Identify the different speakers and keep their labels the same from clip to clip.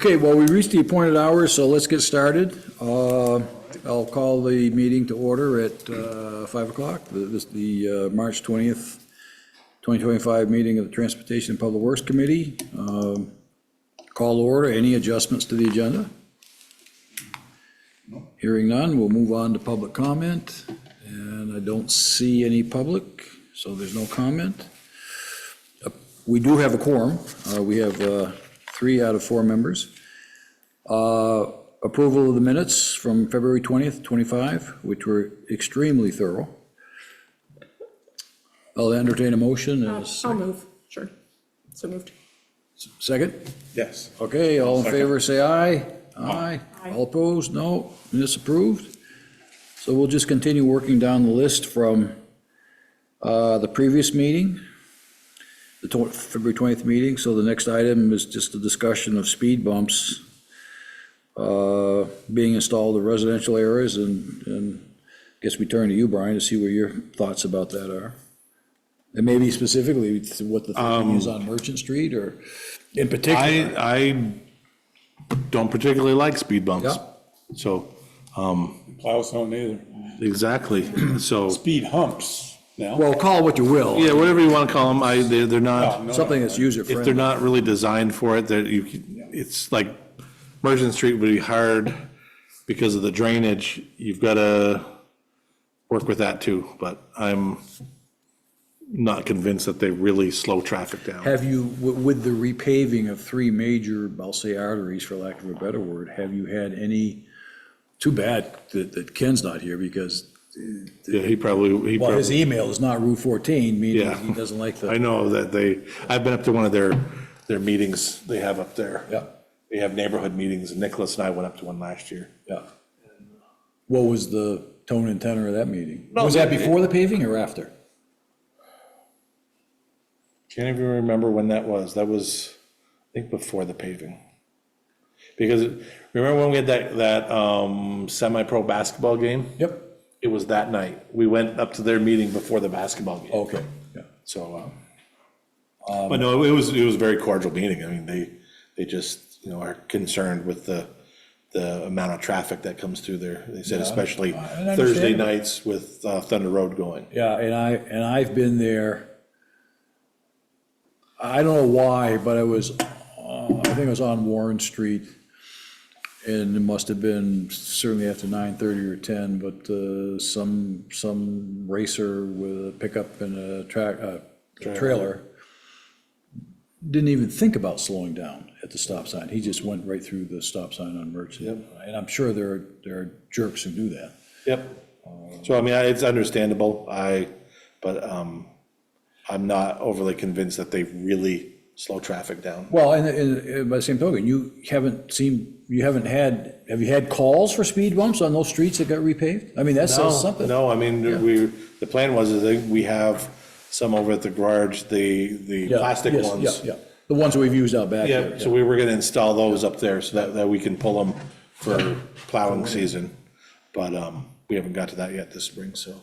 Speaker 1: Okay, well, we reached the appointed hour, so let's get started. I'll call the meeting to order at 5 o'clock, the March 20th, 2025 meeting of the Transportation and Public Works Committee. Call to order. Any adjustments to the agenda? Hearing none, we'll move on to public comment, and I don't see any public, so there's no comment. We do have a quorum. We have 3 out of 4 members. Approval of the minutes from February 20th, 25, which were extremely thorough. I'll entertain a motion.
Speaker 2: I'll move, sure. So moved.
Speaker 1: Second?
Speaker 3: Yes.
Speaker 1: Okay, all in
Speaker 3: Second.
Speaker 1: favor, say aye. Aye.
Speaker 2: Aye.
Speaker 1: All opposed? No. Minutes approved. So we'll just continue working down the list from the previous meeting, the February 20th meeting. So the next item is just a discussion of speed bumps being installed in residential areas, and I guess we turn to you, Brian, to see what your thoughts about that are. And maybe specifically what the thinking is on Merchant Street, or in particular.
Speaker 3: I don't particularly like speed bumps.
Speaker 1: Yeah.
Speaker 3: So,
Speaker 4: Plows don't either.
Speaker 3: exactly, so,
Speaker 4: Speed humps now.
Speaker 1: Well, call it what you will.
Speaker 3: yeah, whatever you want to call them, they're not,
Speaker 4: No,
Speaker 1: Something that's
Speaker 3: if they're
Speaker 1: user-friendly.
Speaker 3: not really designed for it, that it's like, Merchant Street would be hard because of the drainage, you've got to work with that too, but I'm not convinced that they really slow traffic down.
Speaker 1: Have you, with the repaving of 3 major, I'll say arteries, for lack of a better word, have you had any, too bad that Ken's not here, because,
Speaker 3: Yeah, he probably.
Speaker 1: well, his email is not Route 14, meaning
Speaker 3: Yeah.
Speaker 1: he doesn't like
Speaker 3: I
Speaker 1: the,
Speaker 3: know that I've been up to one of their meetings they have up there.
Speaker 1: yeah,
Speaker 3: They have neighborhood meetings, and Nicholas and I went up to one last year.
Speaker 1: yeah. What was the tone and tenor of that meeting?
Speaker 3: No,
Speaker 1: Was that
Speaker 3: it-
Speaker 1: before the paving or after?
Speaker 3: Can't even remember when that was. That was, I think, before the paving. Because remember when we had that semi-pro basketball game?
Speaker 1: Yep.
Speaker 3: It was that night. We went up to their meeting before the basketball game.
Speaker 1: Okay, yeah.
Speaker 3: So, but no, it was a very cordial meeting. I mean, they just, are concerned with the amount of traffic that comes through there. They said especially
Speaker 1: I
Speaker 3: Thursday
Speaker 1: understand.
Speaker 3: nights with Thunder Road going.
Speaker 1: Yeah, and I've been there, I don't know why, but I think it was on Warren Street, and it must have been certainly after 9:30 or 10, but some racer with a pickup and a trailer didn't even think about slowing down at the stop sign. He just went right through the stop sign on Merchant. And I'm sure there are jerks who do that.
Speaker 3: Yep. So, I mean, it's understandable, but I'm not overly convinced that they really slow traffic down.
Speaker 1: Well, and by the same token, have you had calls for speed bumps on those streets that got repaved? I mean, that says something.
Speaker 3: No, I mean, the plan was that we have some over at the garage, the
Speaker 1: Yeah,
Speaker 3: plastic
Speaker 1: yes,
Speaker 3: ones.
Speaker 1: Yeah, yeah, the ones that we've used out back there.
Speaker 3: Yeah, so we were gonna install those up there so that we can pull them for plowing season. But, we haven't got to that yet this spring, so.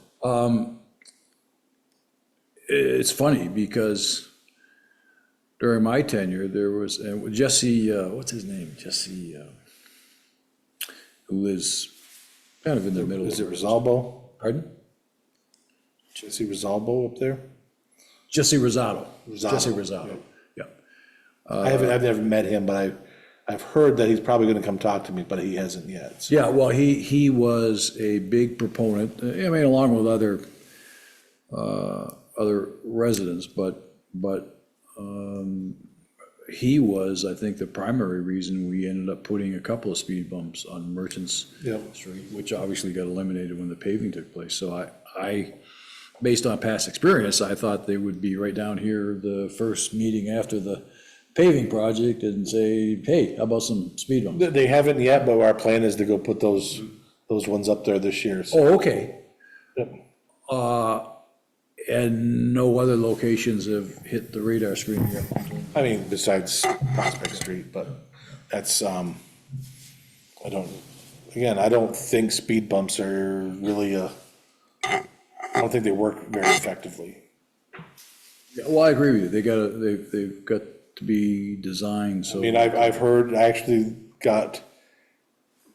Speaker 1: It's funny because during my tenure, there was Jesse, what's his name? Jesse, who lives kind of in the middle.
Speaker 3: Is it Rosalbo?
Speaker 1: Pardon?
Speaker 3: Jesse Rosalbo up there?
Speaker 1: Jesse Rosado.
Speaker 3: Rosado,
Speaker 1: Jesse Rosado, yeah.
Speaker 3: I've never met him, but I've heard that he's probably gonna come talk to me, but he hasn't yet. So.
Speaker 1: Yeah, well, he was a big proponent, I mean, along with other residents, but he was, I think, the primary reason we ended up putting a couple of speed bumps on Merchants
Speaker 3: Yep.
Speaker 1: Street, which obviously got eliminated when the paving took place. So I, based on past experience, I thought they would be right down here the first meeting after the paving project and say, hey, how about some speed bumps?
Speaker 3: They haven't yet, but our plan is to go put those ones up there this year. So.
Speaker 1: Oh, okay.
Speaker 3: Yep.
Speaker 1: And no other locations have hit the radar screen yet.
Speaker 3: I mean, besides Prospect Street, but that's, I don't think speed bumps are really I don't think they work very effectively.
Speaker 1: Yeah, well, I agree with you. They've got to be designed, so.
Speaker 3: I mean, I've heard, I actually got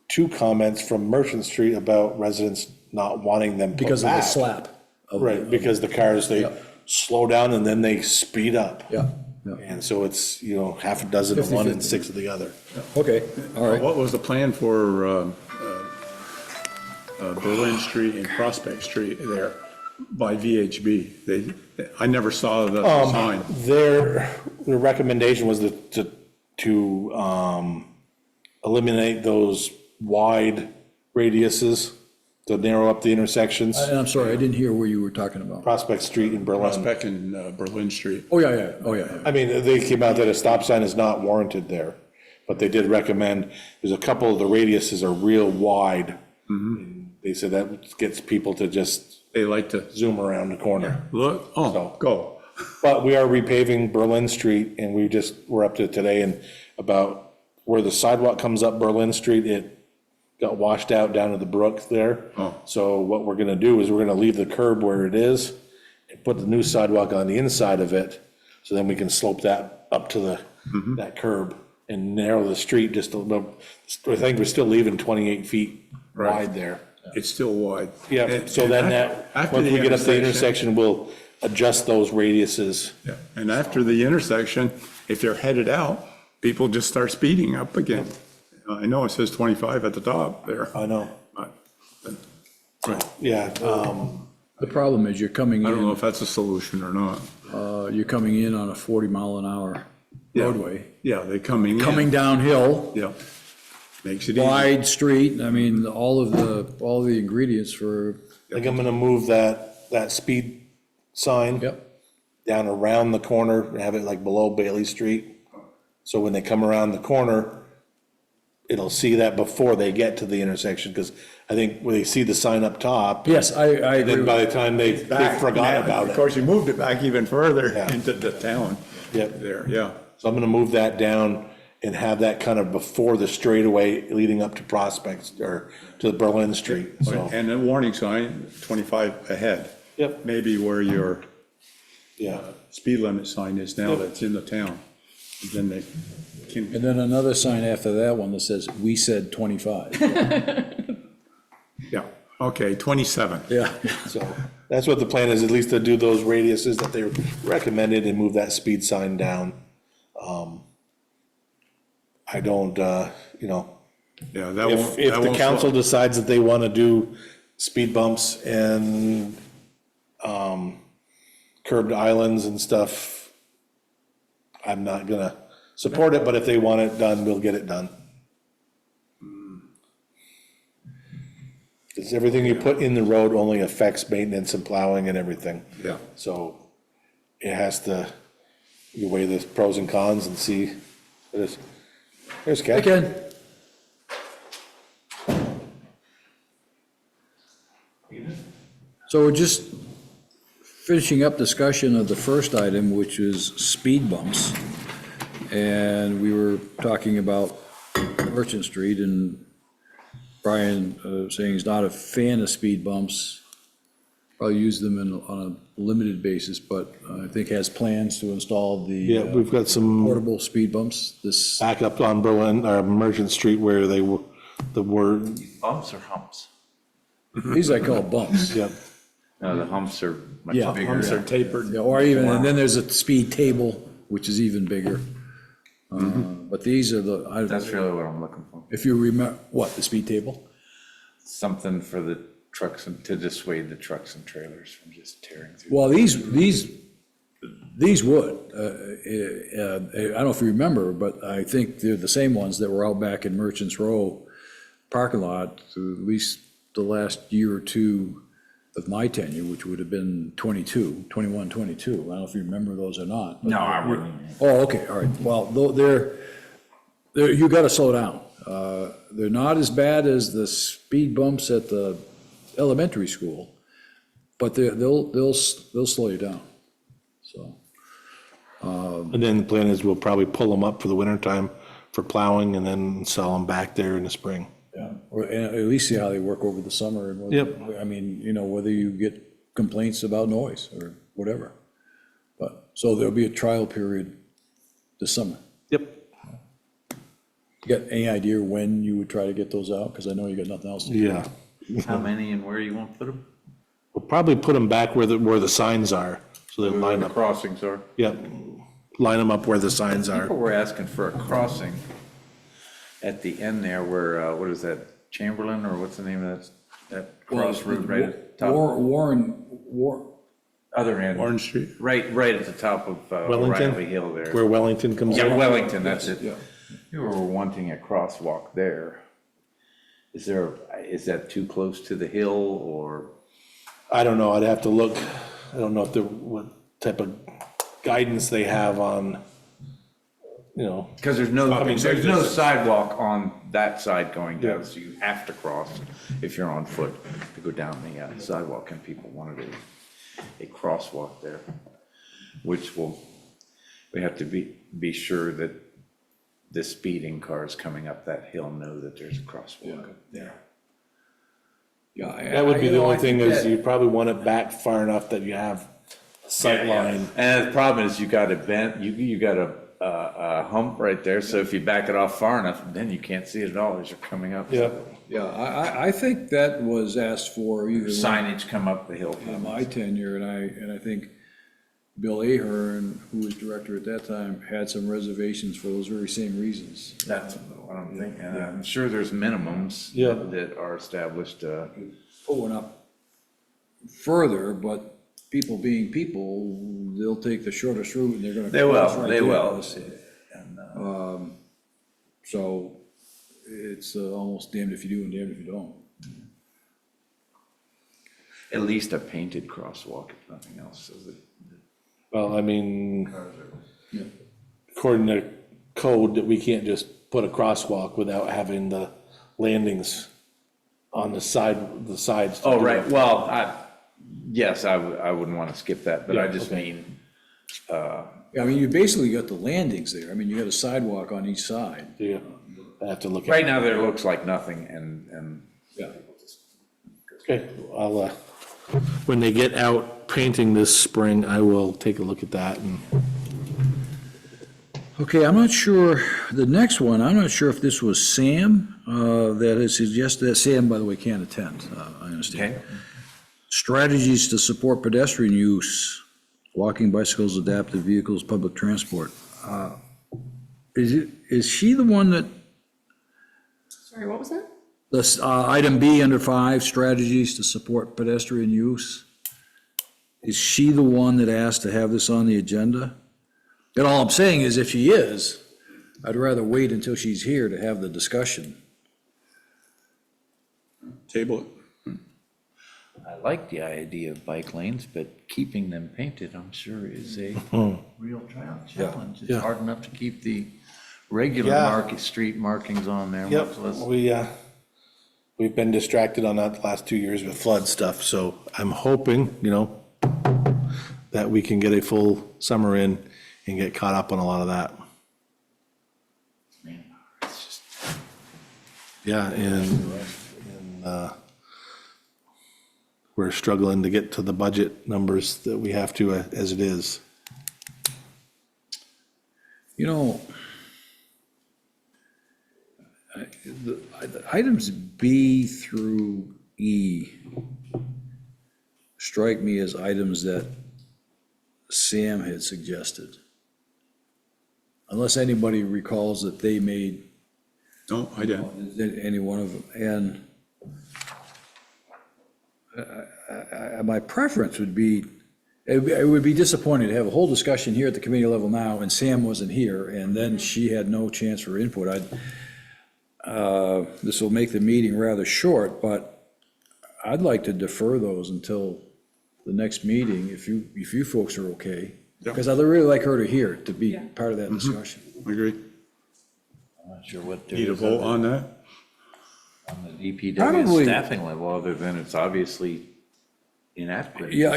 Speaker 3: 2 comments from Merchant Street about residents not wanting them put
Speaker 1: Because of the
Speaker 3: back.
Speaker 1: slap.
Speaker 3: Right, because the cars, they
Speaker 1: Yeah.
Speaker 3: slow down and then they speed up.
Speaker 1: Yeah, yeah,
Speaker 3: And so it's, half a dozen of one and
Speaker 1: 50-50.
Speaker 3: 6 of the other.
Speaker 1: okay, all right.
Speaker 4: What was the plan for Berlin Street and Prospect Street there by VHB? I never saw the sign.
Speaker 3: Their recommendation was to eliminate those wide radiuses, to narrow up the intersections,
Speaker 1: And I'm sorry, I didn't hear where you were talking about.
Speaker 3: Prospect Street in Berlin.
Speaker 4: Prospect and Berlin Street.
Speaker 1: Oh, yeah, yeah, oh, yeah, yeah.
Speaker 3: I mean, they came out that a stop sign is not warranted there, but they did recommend, there's a couple of the radiuses are real wide. They said that gets people to just
Speaker 4: They like to
Speaker 3: zoom around the corner.
Speaker 4: look,
Speaker 3: So-
Speaker 4: go.
Speaker 3: But we are repaving Berlin Street, and we're up to it today, and about where the sidewalk comes up Berlin Street, it got washed out down to the brook there.
Speaker 4: Oh.
Speaker 3: So what we're gonna do is we're gonna leave the curb where it is, and put the new sidewalk on the inside of it, so then we can slope that up to that curb and narrow the street just a little. I think we're still leaving 28 feet wide there.
Speaker 4: It's still wide.
Speaker 3: Yeah,
Speaker 4: And-
Speaker 3: so
Speaker 4: and
Speaker 3: then
Speaker 4: after
Speaker 3: once
Speaker 4: the
Speaker 3: we get up the intersection, we'll adjust those radiuses.
Speaker 4: Yeah, and after the intersection, if they're headed out, people just start speeding up again. I know it says 25 at the top there.
Speaker 3: I know,
Speaker 4: Right.
Speaker 3: yeah,
Speaker 1: The problem is you're coming
Speaker 4: I don't know
Speaker 1: in,
Speaker 4: if that's a solution or not.
Speaker 1: you're coming in on a 40-mile-an-hour
Speaker 4: Yeah.
Speaker 1: roadway,
Speaker 4: Yeah, they're coming in.
Speaker 1: coming downhill,
Speaker 4: Yeah. Makes it easy.
Speaker 1: wide street, I mean, all the ingredients for,
Speaker 3: I think I'm gonna move that speed sign
Speaker 1: yep,
Speaker 3: down around the corner, and have it like below Bailey Street. So when they come around the corner, it'll see that before they get to the intersection, because I think when they see the sign up top,
Speaker 1: yes, I agree.
Speaker 3: then by the time they
Speaker 4: Back.
Speaker 3: forgot
Speaker 4: Yeah,
Speaker 3: about
Speaker 4: Of
Speaker 3: it.
Speaker 4: course, you moved it back even further
Speaker 3: Yeah.
Speaker 4: into the town.
Speaker 3: Yep.
Speaker 4: There, yeah.
Speaker 3: So I'm gonna move that down and have that kind of before the straightaway leading up to Prospects, or to Berlin Street, so,
Speaker 4: And a warning sign, 25 ahead.
Speaker 3: Yep.
Speaker 4: Maybe where your
Speaker 3: yeah.
Speaker 4: speed limit sign is now that's in the town. And then they can,
Speaker 1: And then another sign after that one that says, "We said 25."
Speaker 4: yeah, okay, 27.
Speaker 1: Yeah,
Speaker 3: So that's what the plan is, at least to do those radiuses that they recommended and move that speed sign down. I don't,
Speaker 4: Yeah, that won't.
Speaker 3: if
Speaker 4: that
Speaker 3: the
Speaker 4: won't
Speaker 3: council
Speaker 4: slow-
Speaker 3: decides that they want to do speed bumps and curbed islands and stuff, I'm not gonna support it, but if they want it done, we'll get it done. Because everything you put in the road only affects maintenance and plowing and everything.
Speaker 4: Yeah.
Speaker 3: So it has to, you weigh the pros and cons and see. There's Ken.
Speaker 1: again, so we're just finishing up discussion of the first item, which is speed bumps. And we were talking about Merchant Street, and Brian saying he's not a fan of speed bumps. Probably use them on a limited basis, but I think has plans to install
Speaker 3: Yeah,
Speaker 1: the
Speaker 3: we've got some
Speaker 1: portable speed bumps this,
Speaker 3: back up on Berlin, or Merchant Street where they were, the word,
Speaker 5: Bumps or humps?
Speaker 1: these I call bumps.
Speaker 3: yeah.
Speaker 5: No, the humps are much
Speaker 1: Yeah,
Speaker 5: bigger.
Speaker 4: Humps are tapered.
Speaker 1: Yeah, or even, and then there's a speed table, which is even bigger. But these are the,
Speaker 5: That's really what I'm looking for.
Speaker 1: if you remember, what, the speed table?
Speaker 5: Something for the trucks and to dissuade the trucks and trailers from just tearing through.
Speaker 1: Well, these would. I don't know if you remember, but I think they're the same ones that were out back in Merchants Row parking lot, through at least the last year or two of my tenure, which would have been 21, 22. I don't know if you remember those or not. but-
Speaker 5: No, I wouldn't.
Speaker 1: Oh, okay, all right. Well, they're, you gotta slow down. They're not as bad as the speed bumps at the elementary school, but they'll slow you down, so.
Speaker 3: And then the plan is we'll probably pull them up for the winter time for plowing and then sell them back there in the spring.
Speaker 1: Yeah, or at least see how they work over the summer. And whether-
Speaker 3: Yep.
Speaker 1: I mean, whether you get complaints about noise or whatever. But, so there'll be a trial period this summer.
Speaker 3: Yep.
Speaker 1: You got any idea when you would try to get those out? Because I know you got nothing else to do.
Speaker 3: Yeah.
Speaker 5: How many and where you want to put them?
Speaker 3: We'll probably put them back where the signs are, so they
Speaker 5: Where
Speaker 3: line
Speaker 5: the
Speaker 3: up.
Speaker 5: crossings are.
Speaker 3: Yep. Line them up where the signs
Speaker 5: People
Speaker 3: are.
Speaker 5: were asking for a crossing at the end there where, what is that, Chamberlain, or what's the name of that crossroad right at the top?
Speaker 1: Warren,
Speaker 5: Other end.
Speaker 4: Orange Street.
Speaker 5: Right at the top of
Speaker 3: Wellington?
Speaker 5: O'Reilly Hill there.
Speaker 3: Where Wellington comes
Speaker 5: Yeah,
Speaker 3: in.
Speaker 5: Wellington, that's it.
Speaker 1: yeah.
Speaker 5: You were wanting a crosswalk there. Is that too close to the hill, or?
Speaker 3: I don't know, I'd have to look. I don't know what type of guidance they have on, you know.
Speaker 5: Because there's no sidewalk on that side going down, so you have to cross if you're on foot to go down the sidewalk, and people wanted a crosswalk there, which we have to be sure that the speeding cars coming up that hill know that there's a crosswalk up there.
Speaker 1: Yeah.
Speaker 3: That would be the only thing is
Speaker 1: you.
Speaker 3: you probably want it back far enough that you have a sight line.
Speaker 5: And the problem is you got a bent, you got a hump right there, so if you back it off far enough, then you can't see it at all as you're coming up.
Speaker 3: Yeah.
Speaker 1: Yeah, I think that was asked for even
Speaker 5: Signage come up the hill.
Speaker 1: in my tenure, and I think Bill Ahern, who was director at that time, had some reservations for those very same reasons.
Speaker 5: That's what I'm thinking. And I'm sure there's minimums
Speaker 3: Yeah.
Speaker 5: that are established.
Speaker 1: Put one up further, but people being people, they'll take the shortest route and they're gonna.
Speaker 5: They will,
Speaker 1: cross right
Speaker 5: they
Speaker 1: there.
Speaker 5: will. And,
Speaker 1: So it's almost damned if you do and damned if you don't.
Speaker 5: At least a painted crosswalk, if nothing else, so that
Speaker 3: Well, I mean, according to code, that we can't just put a crosswalk without having the landings on the sides. to
Speaker 5: Oh,
Speaker 3: do
Speaker 5: right,
Speaker 3: it.
Speaker 5: well, yes, I wouldn't want to skip that, but I
Speaker 3: Yeah,
Speaker 5: just
Speaker 3: okay.
Speaker 5: mean,
Speaker 1: Yeah, I mean, you basically got the landings there. I mean, you got a sidewalk on each side.
Speaker 3: Yeah, I have to look at.
Speaker 5: right now there looks like nothing, and
Speaker 1: Yeah.
Speaker 3: Okay, I'll, when they get out painting this spring, I will take a look at that and.
Speaker 1: Okay, I'm not sure, the next one, I'm not sure if this was Sam that has suggested, that Sam, by the way, can't attend, I understand.
Speaker 5: okay.
Speaker 1: Strategies to support pedestrian use, walking, bicycles, adaptive vehicles, public transport. Is she the one that,
Speaker 2: Sorry, what was that?
Speaker 1: this, item B under 5, strategies to support pedestrian use? Is she the one that asked to have this on the agenda? And all I'm saying is, if she is, I'd rather wait until she's here to have the discussion.
Speaker 4: Table it.
Speaker 5: I like the idea of bike lanes, but keeping them painted, I'm sure, is a real challenge. It's
Speaker 3: Yeah.
Speaker 5: hard enough to keep the regular
Speaker 3: Yeah.
Speaker 5: street markings on there.
Speaker 3: Yep,
Speaker 5: much less-
Speaker 3: we've been distracted on that the last 2 years with flood stuff, so I'm hoping, that we can get a full summer in and get caught up on a lot of that.
Speaker 5: Man, it's just-
Speaker 3: Yeah, and we're struggling to get to the budget numbers that we have to as it is.
Speaker 1: You know, the items B through E strike me as items that Sam had suggested. Unless anybody recalls that they made
Speaker 4: No, I didn't.
Speaker 1: any one of them. And my preference would be, it would be disappointing to have a whole discussion here at the committee level now, and Sam wasn't here, and then she had no chance for input. This will make the meeting rather short, but I'd like to defer those until the next meeting, if you folks are okay. Because I'd really like her to hear, to be
Speaker 2: Yeah.
Speaker 1: part of that discussion.
Speaker 4: I agree.
Speaker 5: I'm not sure what there
Speaker 4: Need a
Speaker 5: is
Speaker 4: vote on that?
Speaker 5: on the DPW
Speaker 1: Probably-
Speaker 5: staffing level, other than it's obviously inadequate.
Speaker 1: Yeah,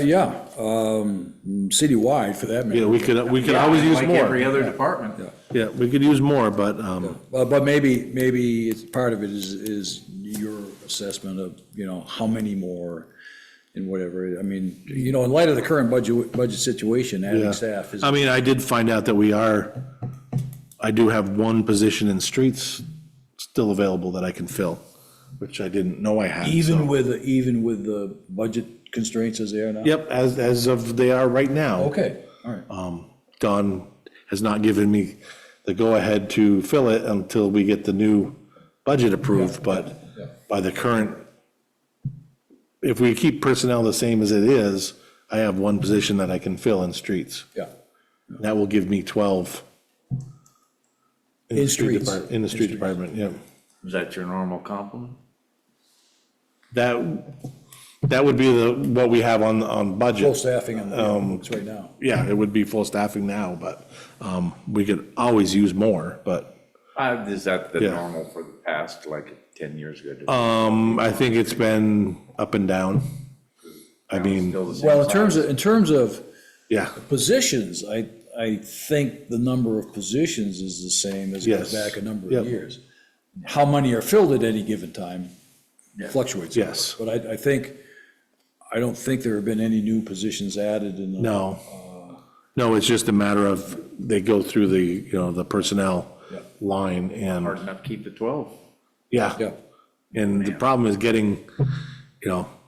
Speaker 1: citywide for that matter.
Speaker 3: Yeah, we could always use
Speaker 5: Like every
Speaker 3: more.
Speaker 5: other department.
Speaker 3: Yeah, we could use more, but,
Speaker 1: But maybe it's, part of it is your assessment of, how many more and whatever. I mean, in light of the current budget situation, adding
Speaker 3: yeah.
Speaker 1: staff is,
Speaker 3: I mean, I did find out that we are I do have one position in streets still available that I can fill, which I didn't know I had.
Speaker 1: Even
Speaker 3: so-
Speaker 1: with the budget constraints as they are now?
Speaker 3: Yep, as of they are right now.
Speaker 1: Okay, all right.
Speaker 3: Don has not given me the go-ahead to fill it until we get the new budget approved, but
Speaker 1: yeah.
Speaker 3: by the current, if we keep personnel the same as it is, I have one position that I can fill in streets.
Speaker 1: Yeah.
Speaker 3: That will give me 12.
Speaker 1: In
Speaker 3: the street
Speaker 1: streets.
Speaker 3: depart- In the street department, yeah.
Speaker 5: Is that your normal complement?
Speaker 3: That would be what we have on budget.
Speaker 1: Full staffing in the books right now.
Speaker 3: Yeah, it would be full staffing now, but we could always use more, but
Speaker 5: Is that the
Speaker 3: Yeah.
Speaker 5: normal for the past, like 10 years ago?
Speaker 3: I think it's been up and down. I mean,
Speaker 5: Still the same
Speaker 1: Well,
Speaker 5: size?
Speaker 1: in terms of
Speaker 3: yeah,
Speaker 1: positions, I think the number of positions is the same as it
Speaker 3: Yes.
Speaker 1: was back a number
Speaker 3: Yep.
Speaker 1: of years. How many are filled at any given time fluctuates.
Speaker 3: Yes.
Speaker 1: But I don't think there have been any new positions added in the.
Speaker 3: no. No, it's just a matter of, they go through the personnel
Speaker 1: Yeah.
Speaker 3: line and,
Speaker 5: Hard enough to keep the 12.
Speaker 3: yeah.
Speaker 1: Yeah,
Speaker 3: And the problem is getting,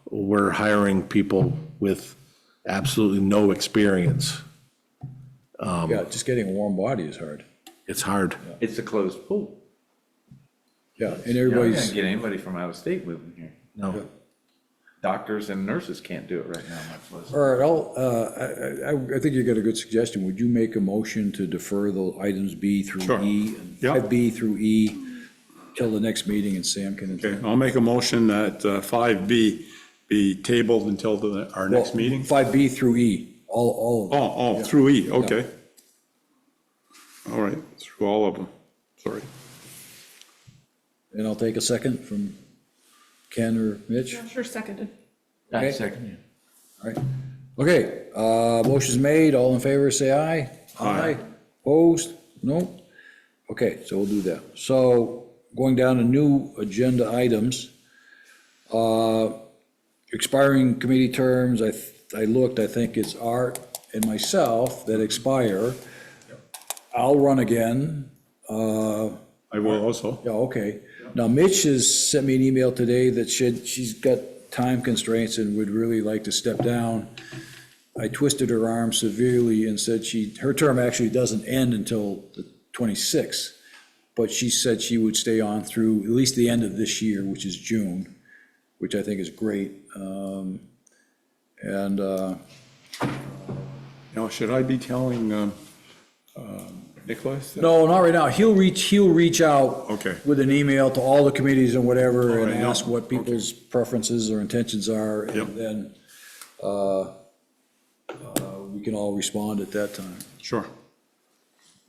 Speaker 3: we're hiring people with absolutely no experience.
Speaker 1: yeah, just getting a warm body is hard.
Speaker 3: It's hard.
Speaker 5: It's a closed pool.
Speaker 1: Yeah, and
Speaker 5: You're not gonna
Speaker 1: everybody's,
Speaker 5: get anybody from out of state moving here.
Speaker 3: No.
Speaker 5: Doctors and nurses can't do it right now, much less.
Speaker 1: all right, I think you got a good suggestion. Would you make a motion to defer the items B through
Speaker 4: Sure.
Speaker 1: E? And
Speaker 4: Yeah.
Speaker 1: 5B through E till the next meeting, and Sam can.
Speaker 4: Okay, I'll make a motion that 5B be tabled until our next meeting.
Speaker 1: 5B through E, all of them.
Speaker 4: Oh, through E, okay. All right, through all of them, sorry.
Speaker 1: And I'll take a second from Ken or Mitch.
Speaker 2: Yeah, sure, seconded.
Speaker 1: Okay.
Speaker 5: Second.
Speaker 1: All right. Okay, motion's made. All in favor, say aye.
Speaker 4: Aye.
Speaker 1: Opposed? No? Okay, so we'll do that. So going down to new agenda items. Expiring committee terms, I looked, I think it's Art and myself that expire. I'll run again.
Speaker 4: I will also.
Speaker 1: Yeah, okay. Now Mitch has sent me an email today that she's got time constraints and would really like to step down. I twisted her arm severely and said her term actually doesn't end until the 26th, but she said she would stay on through at least the end of this year, which is June, which I think is great.
Speaker 4: Now, should I be telling Nicholas? that-
Speaker 1: No, not right now. He'll reach out.
Speaker 4: Okay.
Speaker 1: With an email to all the committees and whatever,
Speaker 4: All
Speaker 1: and
Speaker 4: right, no,
Speaker 1: ask what people's preferences or intentions are,
Speaker 4: Yep.
Speaker 1: and then, we can all respond at that time.
Speaker 4: Sure,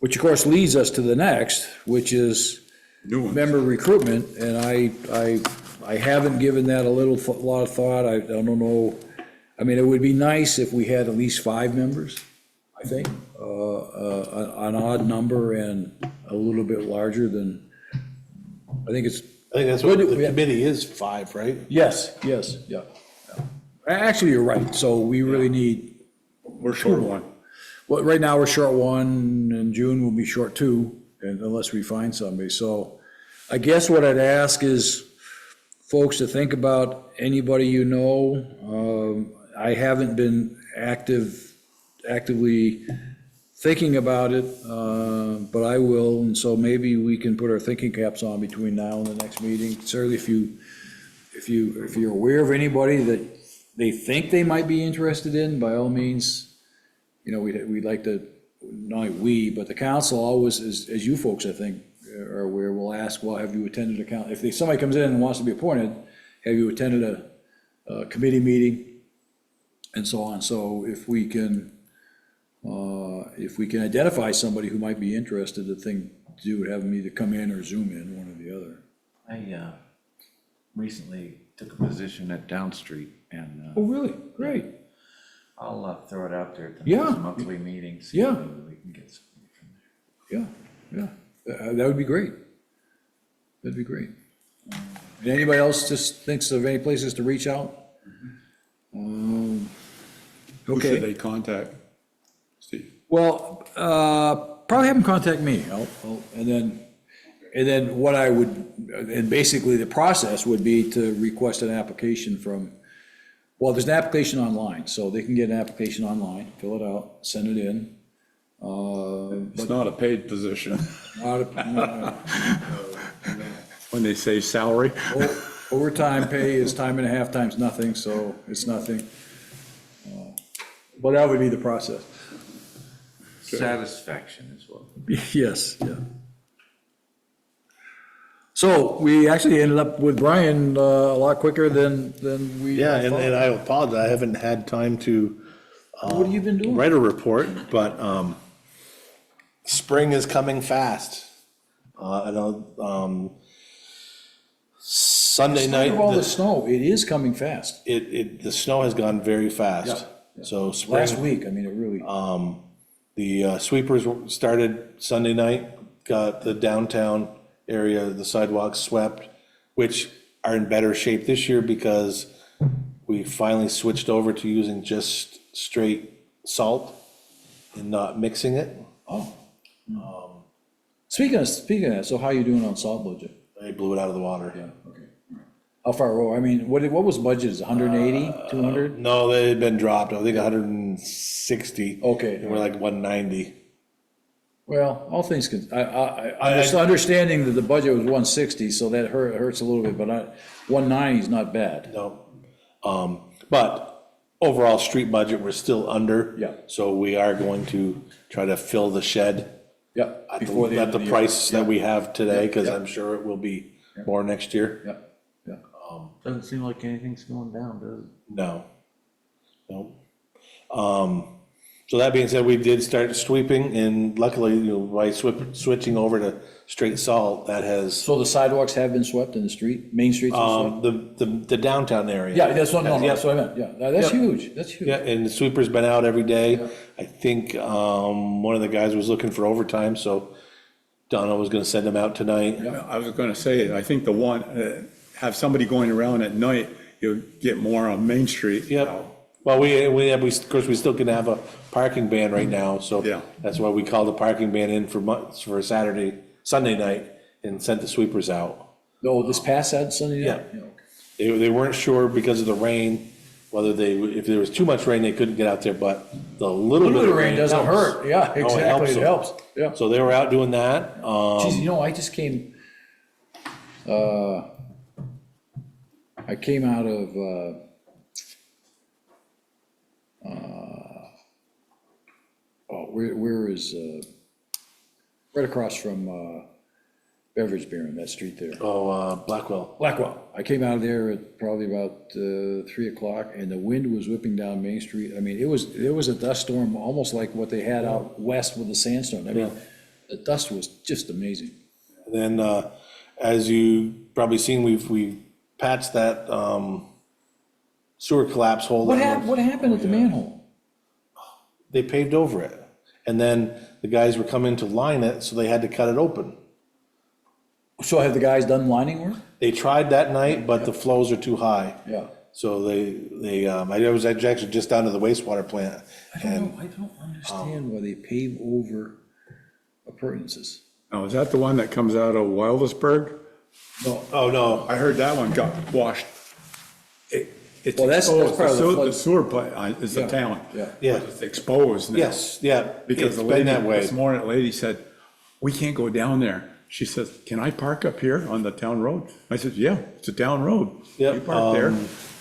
Speaker 1: Which of course leads us to the next, which is
Speaker 4: new one.
Speaker 1: member recruitment, and I haven't given that a lot of thought. I don't know. I mean, it would be nice if we had at least 5 members, I think, an odd number and a little bit larger than, I think
Speaker 3: that's what the committee is, 5, right?
Speaker 1: yes, yeah. Yeah. Actually, you're right, so we really need,
Speaker 4: We're short one.
Speaker 1: well, right now, we're short 1, and June will be short 2, unless we find somebody. So I guess what I'd ask is folks to think about anybody you know. I haven't been actively thinking about it, but I will, and so maybe we can put our thinking caps on between now and the next meeting. Certainly, if you're aware of anybody that they think they might be interested in, by all means, we'd like to, not only we, but the council always, as you folks, I think, are aware, will ask, well, have you attended if somebody comes in and wants to be appointed, have you attended a committee meeting? And so on. So if we can identify somebody who might be interested, the thing to do would have them either come in or Zoom in, one or the other.
Speaker 5: I recently took a position at Down Street, and
Speaker 1: Oh, really? Great.
Speaker 5: I'll throw it out there at the
Speaker 1: Yeah.
Speaker 5: next monthly meeting. See
Speaker 1: Yeah.
Speaker 5: if maybe we can get somebody from there.
Speaker 1: Yeah. That would be great. That'd be great. And anybody else just thinks of any places to reach out?
Speaker 4: Who should
Speaker 1: Okay.
Speaker 4: they contact, Steve?
Speaker 1: Well, Probably have them contact me, and then what I would, and basically the process would be to request an application from, well, there's an application online, so they can get an application online, fill it out, send it in.
Speaker 4: It's not a paid position.
Speaker 1: Not a-
Speaker 4: When they say salary,
Speaker 1: Overtime pay is time and a half times nothing, so it's nothing. But that would be the process.
Speaker 5: Satisfaction as well.
Speaker 1: Yes, yeah. So we actually ended up with Brian a lot quicker than we.
Speaker 3: Yeah, and
Speaker 1: thought.
Speaker 3: I apologize, I haven't had time to
Speaker 1: What have you been doing?
Speaker 3: write a report, but spring is coming fast. I know, Sunday night,
Speaker 1: After all the snow, it is coming fast.
Speaker 3: the snow has gone very fast. So spring.
Speaker 1: Last week, I mean, it really,
Speaker 3: The sweepers started Sunday night, got the downtown area, the sidewalks swept, which are in better shape this year because we finally switched over to using just straight salt and not mixing it.
Speaker 1: speaking of that, so how you doing on salt budget?
Speaker 3: I blew it out of the water.
Speaker 1: Okay. How far, I mean, what was budget, 180, 200?
Speaker 3: No, they had been dropped, I think 160.
Speaker 1: Okay.
Speaker 3: And we're like 190.
Speaker 1: Well, all things can, I just understanding that the budget was 160, so that hurts a little bit, but 190 is not bad.
Speaker 3: No. But overall street budget, we're still under.
Speaker 1: Yeah.
Speaker 3: So we are going to try to fill the shed
Speaker 1: Yeah.
Speaker 3: at
Speaker 1: Before
Speaker 3: the,
Speaker 1: end
Speaker 3: at the
Speaker 1: of year.
Speaker 3: price that
Speaker 1: Yeah.
Speaker 3: we have today, because
Speaker 1: Yeah.
Speaker 3: I'm sure it will be more next year.
Speaker 1: Yeah, yeah.
Speaker 5: Doesn't seem like anything's going down, does it?
Speaker 3: No. No. So that being said, we did start sweeping, and luckily, you know, by switching over to straight salt, that has,
Speaker 1: So the sidewalks have been swept in the street, main streets? are swept?
Speaker 3: the downtown area.
Speaker 1: Yeah, that's what, no,
Speaker 3: Yeah.
Speaker 1: that's what I meant, yeah, that's
Speaker 3: Yeah.
Speaker 1: huge, that's huge.
Speaker 3: Yeah, and the sweeper's been out every day. I think, one of the guys was looking for overtime, so Donna was gonna send him out tonight.
Speaker 4: I was gonna say, I think the one, have somebody going around at night, you'll get more on Main Street.
Speaker 3: Yep. Well, of course, we still can have a parking ban right now, so.
Speaker 4: Yeah.
Speaker 3: That's why we called the parking ban in for Sunday night, and sent the sweepers out.
Speaker 1: Oh, this past Sunday night?
Speaker 3: Yeah.
Speaker 1: Okay.
Speaker 3: They weren't sure because of the rain, whether if there was too much rain, they couldn't get out there, but the little bit of rain
Speaker 1: doesn't
Speaker 3: helps.
Speaker 1: hurt, yeah,
Speaker 3: Oh,
Speaker 1: exactly, it
Speaker 3: them.
Speaker 1: helps, yeah.
Speaker 3: So they were out doing that.
Speaker 1: Geez, you know, I just came, I came out of, where is, right across from, Beverage Baron, that street there.
Speaker 3: Blackwell.
Speaker 1: Blackwell. I came out of there at probably about 3 o'clock, and the wind was whipping down Main Street. I mean, it was a dust storm, almost like what they had out west with the sandstorm. I mean, the dust was just amazing.
Speaker 3: And then, as you probably seen, we patched that sewer collapse hole.
Speaker 1: What happened at the manhole?
Speaker 3: They paved over it, and then the guys were coming to line it, so they had to cut it open.
Speaker 1: So have the guys done lining work?
Speaker 3: They tried that night, but the flows are too high.
Speaker 1: Yeah.
Speaker 3: So I was actually just down to the wastewater plant,
Speaker 1: I don't
Speaker 3: and
Speaker 1: know, I don't understand why they pave over appurtenances.
Speaker 4: Now, is that the one that comes out of Wildesburg?
Speaker 1: No,
Speaker 3: oh, no,
Speaker 4: I heard that one got washed. It's
Speaker 1: Well, that's
Speaker 4: exposed.
Speaker 1: part of the flood.
Speaker 4: The sewer plant is the
Speaker 1: Yeah,
Speaker 4: town.
Speaker 1: yeah.
Speaker 3: Yeah.
Speaker 4: But it's exposed now.
Speaker 3: yes, yeah,
Speaker 4: Because
Speaker 3: it's
Speaker 4: the
Speaker 3: been
Speaker 4: lady,
Speaker 3: that way.
Speaker 4: this morning, the lady said, we can't go down there. She says, can I park up here on the town road? I said, yeah, it's a town road.
Speaker 3: Yep,
Speaker 4: You park there.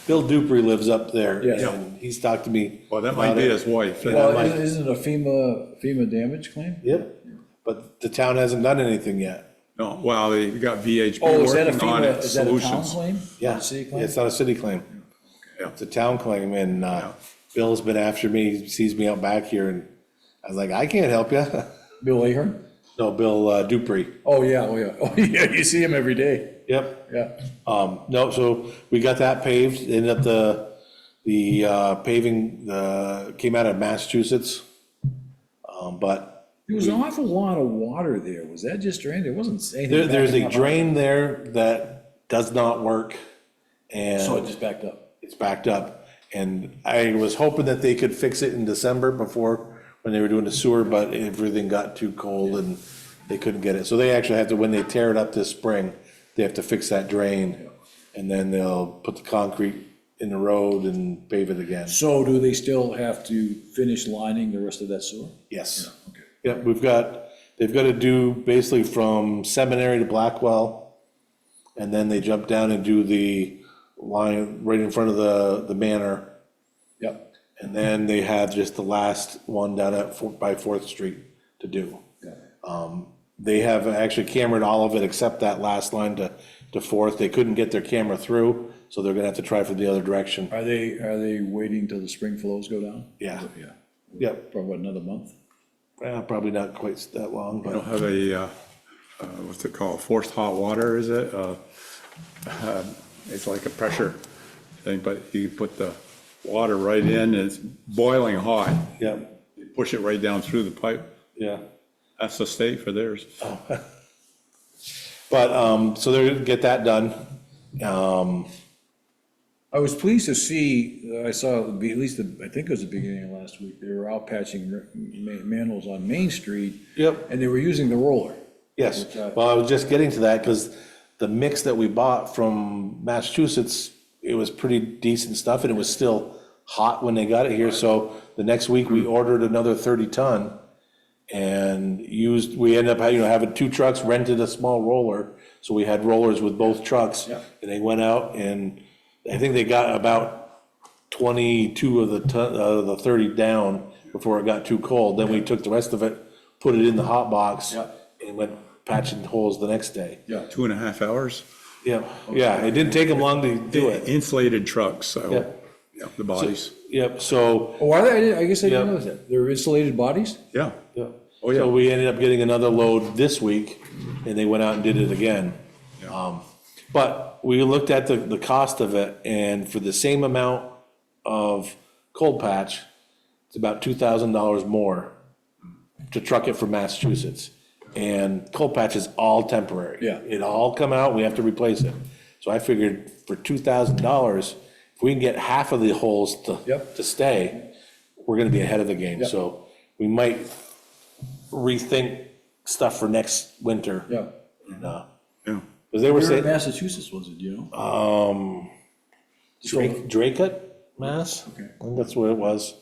Speaker 3: Bill Dupree lives up there,
Speaker 1: Yeah.
Speaker 3: and he's talked to me.
Speaker 4: Well, that might
Speaker 3: about
Speaker 4: be
Speaker 3: it.
Speaker 4: his wife.
Speaker 1: Well,
Speaker 3: might-
Speaker 1: isn't it a FEMA damage claim?
Speaker 3: Yep, but the town hasn't done anything yet.
Speaker 4: No, well, they got VHB
Speaker 1: Oh, is that a
Speaker 4: working on
Speaker 1: FEMA,
Speaker 4: it,
Speaker 1: is that a town
Speaker 4: solutions.
Speaker 1: claim?
Speaker 3: Yeah,
Speaker 1: Not a city claim?
Speaker 3: it's not a city claim.
Speaker 4: Yeah.
Speaker 3: It's a town claim, and Bill's been after me, he sees me out back here, and I was like, I can't help you.
Speaker 1: Bill Ahern?
Speaker 3: No, Bill Dupree.
Speaker 1: Oh, yeah, oh, yeah, oh, yeah, you see him every day,
Speaker 3: Yep.
Speaker 1: yeah.
Speaker 3: No, so we got that paved, ended up the paving, came out of Massachusetts. But
Speaker 1: There was an awful lot of water there, was that just drained? There wasn't anything.
Speaker 3: there's
Speaker 1: backing
Speaker 3: a
Speaker 1: up.
Speaker 3: drain there that does not work, and.
Speaker 1: So it just backed up.
Speaker 3: It's backed up, and I was hoping that they could fix it in December before, when they were doing the sewer, but everything got too cold and they couldn't get it. So they actually have to, when they tear it up this spring, they have to fix that drain. And then they'll put the concrete in the road and pave it again.
Speaker 1: So do they still have to finish lining the rest of that sewer?
Speaker 3: Yes.
Speaker 1: Okay.
Speaker 3: Yeah, they've got to do basically from Seminary to Blackwell. And then they jump down and do the line right in front of the manor.
Speaker 1: Yep.
Speaker 3: And then they have just the last one down by Fourth Street to do. They have actually cambered all of it except that last line to Fourth. They couldn't get their camera through, so they're gonna have to try for the other direction.
Speaker 1: Are they waiting till the spring flows go down?
Speaker 3: Yeah.
Speaker 1: Yeah.
Speaker 3: Yep,
Speaker 1: For what, another month?
Speaker 3: probably not quite that long,
Speaker 4: They'll
Speaker 3: but
Speaker 4: have a, what's it called, forced hot water, is it? It's like a pressure thing, but you put the water right in, and it's boiling hot.
Speaker 3: yeah,
Speaker 4: You push it right down through the pipe.
Speaker 3: yeah.
Speaker 4: That's the state for theirs.
Speaker 3: But, so they're gonna get that done.
Speaker 1: I was pleased to see, I saw, at least, I think it was the beginning of last week, they were out patching manholes on Main Street.
Speaker 3: Yep.
Speaker 1: And they were using the roller.
Speaker 3: Yes, well, I was just getting to that, because the mix that we bought from Massachusetts, it was pretty decent stuff, and it was still hot when they got it here, so the next week we ordered another 30-ton, and we ended up, having 2 trucks, rented a small roller, so we had rollers with both trucks.
Speaker 1: Yeah.
Speaker 3: And they went out, and I think they got about 22 of the 30 down before it got too cold, then we took the rest of it, put it in the hot box.
Speaker 1: Yeah.
Speaker 3: And went patching holes the next day.
Speaker 1: Yeah.
Speaker 4: 2.5 hours.
Speaker 3: Yeah, yeah, it didn't take them long to do it.
Speaker 4: Insulated trucks, so,
Speaker 3: Yeah.
Speaker 4: yeah, the bodies.
Speaker 3: Yep, so,
Speaker 1: Oh, are they? I guess I didn't
Speaker 3: Yeah.
Speaker 1: know that. They're insulated bodies?
Speaker 4: Yeah.
Speaker 3: yeah.
Speaker 4: Oh, yeah.
Speaker 3: So we ended up getting another load this week, and they went out and did it again. But we looked at the cost of it, and for the same amount of cold patch, it's about $2,000 more to truck it from Massachusetts. And cold patch is all temporary.
Speaker 1: Yeah.
Speaker 3: It all come out, we have to replace it. So I figured for $2,000, if we can get half of the holes
Speaker 1: Yep.
Speaker 3: to stay, we're gonna be ahead of the game.
Speaker 1: Yep.
Speaker 3: So we might rethink stuff for next winter.
Speaker 1: Yeah.
Speaker 3: And,
Speaker 4: Yeah.
Speaker 3: because they were
Speaker 1: Where in
Speaker 3: saying,
Speaker 1: Massachusetts was it, do you know?
Speaker 3: Dracut, Mass?
Speaker 1: Okay.
Speaker 3: I think that's where it was.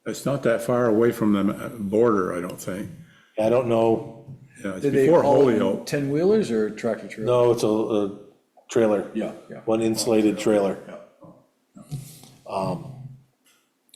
Speaker 4: It's not that far away from the border, I don't think.
Speaker 3: I don't know,
Speaker 4: Yeah, it's
Speaker 1: Did they
Speaker 4: before
Speaker 1: haul
Speaker 4: Holyoke.
Speaker 1: 10-wheelers or tractor trailer?
Speaker 3: no, it's a trailer.
Speaker 1: Yeah, yeah.
Speaker 3: One insulated trailer.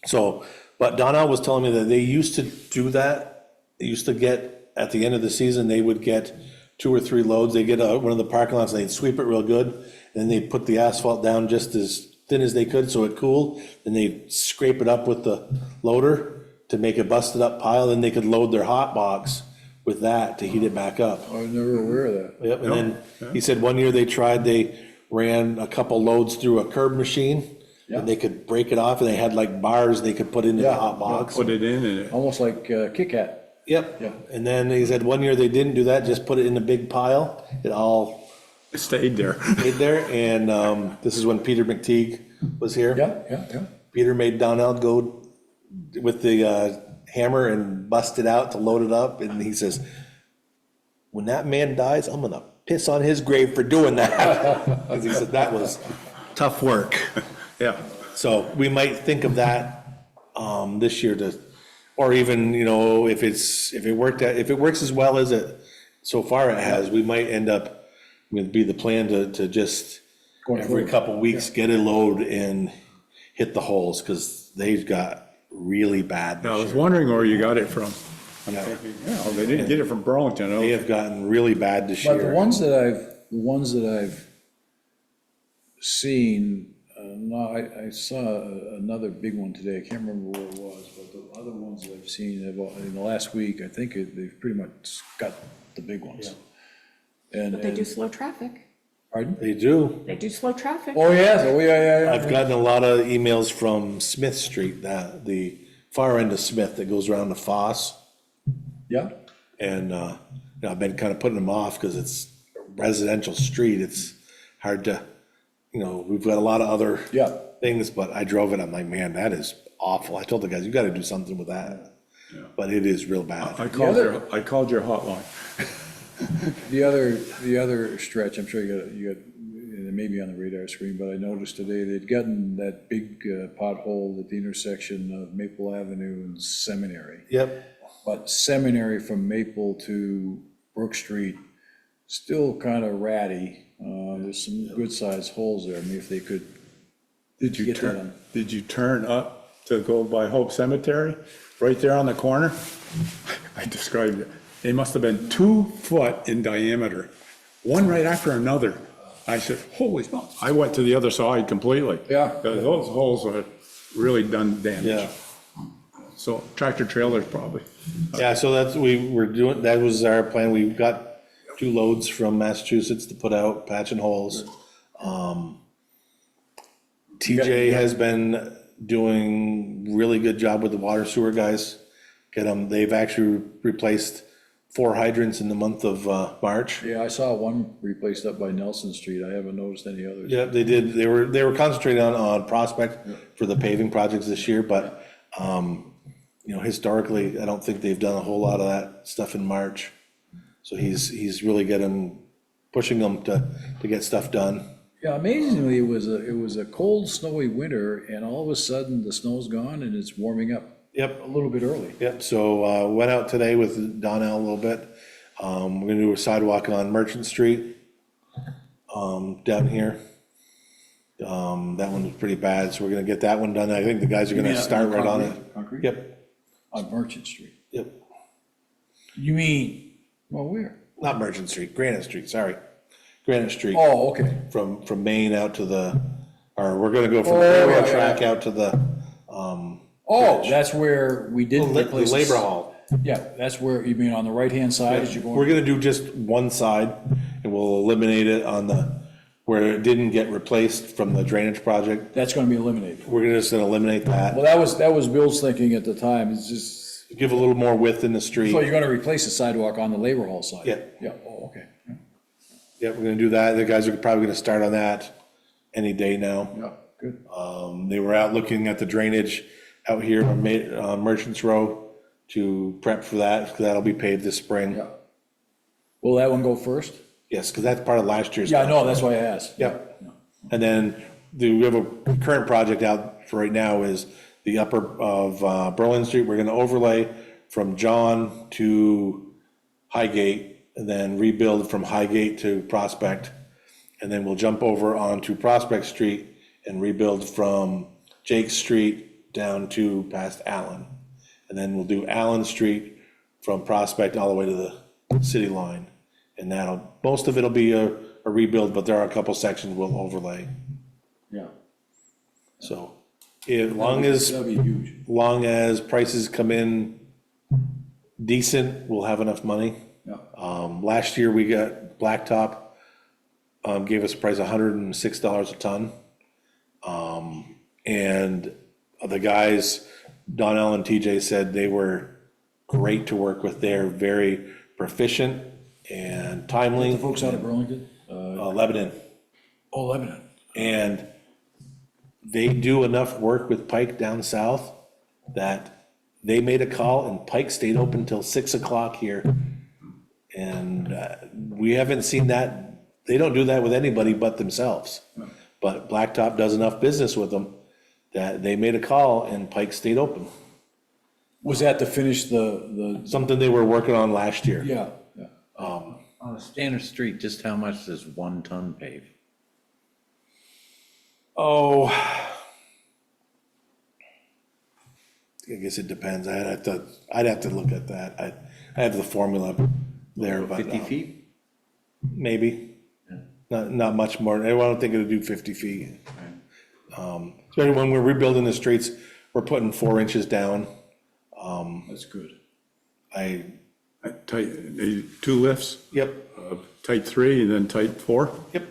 Speaker 3: So, but Donnell was telling me that they used to do that. They used to get, at the end of the season, they would get 2 or 3 loads. They'd get one of the parking lots, and they'd sweep it real good. And then they'd put the asphalt down just as thin as they could so it cooled. Then they'd scrape it up with the loader to make a busted up pile. Then they could load their hot box with that to heat it back up.
Speaker 1: I was never aware of that.
Speaker 3: Yep, and then he said one year they ran a couple loads through a curb machine.
Speaker 1: Yeah.
Speaker 3: And they could break it off, and they had like bars they could put into the
Speaker 1: Yeah,
Speaker 3: hot box.
Speaker 4: Put it in and it
Speaker 1: Almost like Kit Kat.
Speaker 3: Yep.
Speaker 1: Yeah.
Speaker 3: And then he said one year they didn't do that, just put it in a big pile. It all
Speaker 4: stayed there.
Speaker 3: stayed there, and this is when Peter McTeague was here.
Speaker 1: Yeah, yeah, yeah.
Speaker 3: Peter made Donnell go with the hammer and bust it out to load it up, and he says, when that man dies, I'm gonna piss on his grave for doing that. Because he said that was tough work.
Speaker 4: Yeah.
Speaker 3: So we might think of that this year or even, if it works as well as it, so far it has, we might end up, would be the plan to just
Speaker 1: Going
Speaker 3: every
Speaker 1: forward.
Speaker 3: couple weeks get a load and hit the holes, because they've got really bad
Speaker 4: I
Speaker 3: this
Speaker 4: was
Speaker 3: year.
Speaker 4: wondering where you got it from. I'm
Speaker 3: Yeah.
Speaker 4: thinking, well, they didn't get it from Burlington.
Speaker 3: They have gotten really bad this
Speaker 1: But the
Speaker 3: year.
Speaker 1: ones that I've seen, I saw another big one today, I can't remember where it was, but the other ones that I've seen in the last week, I think they've pretty much got the big ones. And,
Speaker 2: But they do slow traffic.
Speaker 1: pardon?
Speaker 3: They do.
Speaker 2: They do slow traffic.
Speaker 1: Oh, yes, oh, yeah.
Speaker 3: I've gotten a lot of emails from Smith Street, the far end of Smith that goes around to Foss.
Speaker 1: Yeah,
Speaker 3: And, I've been kind of putting them off because it's a residential street. It's hard to, we've got a lot of other
Speaker 1: yeah.
Speaker 3: things, but I drove it. I'm like, man, that is awful. I told the guys, you got to do something with that. but it is real bad.
Speaker 4: I called your hotline.
Speaker 1: The other stretch, I'm sure you got, it may be on the radar screen, but I noticed today they'd gotten that big pothole at the intersection of Maple Avenue and Seminary.
Speaker 3: Yep,
Speaker 1: But Seminary from Maple to Brook Street, still kind of ratty. There's some good-sized holes there. I mean, if they could,
Speaker 4: Did you
Speaker 1: Get that
Speaker 4: turn,
Speaker 1: on.
Speaker 4: did you turn up to go by Hope Cemetery? Right there on the corner? I described it. They must have been 2 foot in diameter, one right after another. I said, holy smokes. I went to the other side completely.
Speaker 1: Yeah.
Speaker 4: Because those holes were really done damage.
Speaker 3: yeah.
Speaker 4: So tractor trailers probably.
Speaker 3: Yeah, so that's, we were doing, that was our plan. We got 2 loads from Massachusetts to put out patching holes. TJ has been doing really good job with the water sewer guys. They've actually replaced 4 hydrants in the month of March.
Speaker 1: yeah, I saw one replaced up by Nelson Street. I haven't noticed any others.
Speaker 3: Yeah, they did. They were concentrating on Prospect for the paving projects this year, but, historically, I don't think they've done a whole lot of that stuff in March. So he's really pushing them to get stuff done.
Speaker 1: Yeah, amazingly, it was a cold, snowy winter, and all of a sudden, the snow's gone and it's warming up
Speaker 3: Yep,
Speaker 1: a little bit early.
Speaker 3: yep. So went out today with Donnell a little bit. We're gonna do a sidewalk on Merchant Street down here. That one was pretty bad, so we're gonna get that one done. I think the guys are
Speaker 1: You
Speaker 3: gonna
Speaker 1: mean
Speaker 3: start right on it.
Speaker 1: Concrete?
Speaker 3: Yep,
Speaker 1: On Merchant Street.
Speaker 3: yep.
Speaker 1: You mean, well, where?
Speaker 3: Not Merchant Street, Granite Street, sorry. Granite Street.
Speaker 1: Oh, okay.
Speaker 3: From Maine out to we're gonna go from the
Speaker 1: Oh,
Speaker 3: railroad
Speaker 1: yeah,
Speaker 3: track
Speaker 1: yeah.
Speaker 3: out to the,
Speaker 1: Oh, that's where we did
Speaker 3: the
Speaker 1: replace.
Speaker 3: labor hall.
Speaker 1: Yeah, that's where, you mean on the right-hand side as you're
Speaker 3: We're
Speaker 1: going?
Speaker 3: gonna do just one side, and we'll eliminate it where it didn't get replaced from the drainage project.
Speaker 1: That's gonna be eliminated.
Speaker 3: We're just gonna eliminate that,
Speaker 1: Well, that was Bill's thinking at the time, it's just,
Speaker 3: give a little more width in the street.
Speaker 1: so you're gonna replace the sidewalk on the Labor Hall side?
Speaker 3: Yeah.
Speaker 1: Yeah, oh, okay.
Speaker 3: Yeah, we're gonna do that. The guys are probably gonna start on that any day now.
Speaker 1: Yeah, good.
Speaker 3: They were out looking at the drainage out here on Merchants Row to prep for that, because that'll be paved this spring.
Speaker 1: Yeah. Will that one go first?
Speaker 3: Yes, because that's part of last year's.
Speaker 1: Yeah, I know, that's why I asked.
Speaker 3: Yep. And then we have a current project out for right now is the upper of Berlin Street. We're gonna overlay from John to Highgate, and then rebuild from Highgate to Prospect. And then we'll jump over onto Prospect Street and rebuild from Jake Street down to past Allen. And then we'll do Allen Street from Prospect all the way to the city line. And most of it'll be a rebuild, but there are a couple sections we'll overlay.
Speaker 1: Yeah.
Speaker 3: So, as long as
Speaker 1: That'd be huge.
Speaker 3: prices come in decent, we'll have enough money.
Speaker 1: Yeah.
Speaker 3: Last year, we got Blacktop, gave us a price of $106 a ton. And the guys, Donnell and TJ, said they were great to work with. They're very proficient and timely.
Speaker 1: The folks out of Burlington?
Speaker 3: Lebanon.
Speaker 1: Oh, Lebanon.
Speaker 3: And they do enough work with Pike down south that they made a call and Pike stayed open till 6 o'clock here. And we haven't seen that. They don't do that with anybody but themselves. But Blacktop does enough business with them that they made a call and Pike stayed open.
Speaker 1: Was that to finish the,
Speaker 3: Something they were working on last year.
Speaker 1: yeah, yeah.
Speaker 5: On a standard street, just how much does 1 ton pave?
Speaker 3: Oh, I guess it depends. I'd have to look at that. I have the formula there, but
Speaker 5: 50 feet?
Speaker 3: maybe. Not much more. I don't think it'll do 50 feet. Especially when we're rebuilding the streets, we're putting 4 inches down.
Speaker 1: That's good.
Speaker 4: Tight, 2 lifts,
Speaker 3: Yep,
Speaker 4: tight 3 and then tight 4.
Speaker 3: yep.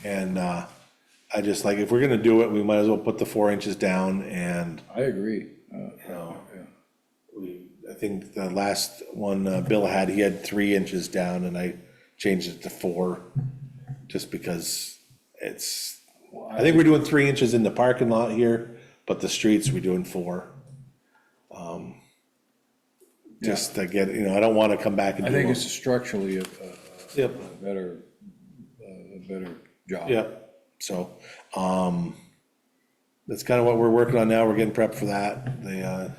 Speaker 3: And I just like, if we're gonna do it, we might as well put the 4 inches down and,
Speaker 1: I agree.
Speaker 3: I think the last one Bill had, he had 3 inches down and I changed it to 4, just because I think we're doing 3 inches in the parking lot here, but the streets, we're doing 4. Just to get, I don't want to come back and
Speaker 1: I
Speaker 3: do
Speaker 1: think
Speaker 3: it.
Speaker 1: it's structurally
Speaker 3: Yep.
Speaker 1: a better job.
Speaker 3: Yeah, so, that's kind of what we're working on now, we're getting prepped for that. The